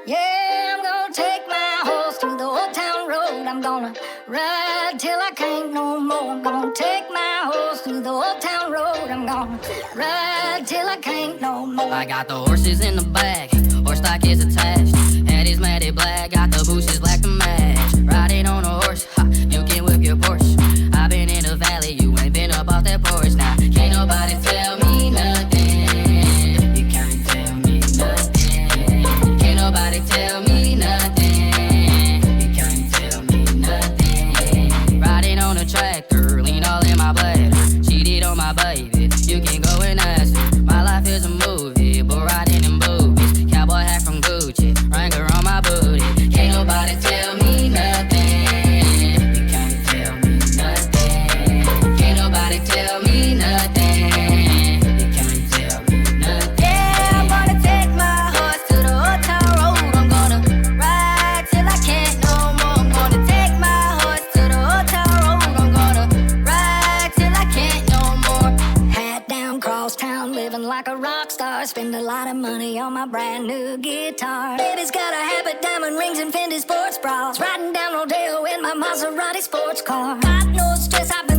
Yeah, I'm gonna take my horse to the old town road. I'm gonna ride till I can't no more. I'm gonna take my horse to the old town road. I'm gonna ride till I can't no more. I got the horses in the back, horse stock is attached. Head is matted black, got the bushes black to match. Riding on a horse, ha, you can whip your Porsche. I've been in the valley, you ain't been up off that porch. Now, can't nobody tell me nothing. You can't tell me nothing. Can't nobody tell me nothing. You can't tell me nothing. Riding on a tractor, lean all in my bladder. Cheated on my baby, you can go and ask her. My life is a movie, but riding in boobies. Cowboy hat from Gucci, Wrangler on my booty. Can't nobody tell me nothing. You can't tell me nothing. Can't nobody tell me nothing. You can't tell me nothing. Yeah, I'm gonna take my horse to the old town road. I'm gonna ride till I can't no more. I'm gonna take my horse to the old town road. I'm gonna ride till I can't no more. Hat down, cross town, living like a rock star. Spend a lot of money on my brand new guitar. Baby's got a habit, diamond rings and Fendi sports bras. Riding down Rodeo in my Maserati sports car. Got no stress, I've been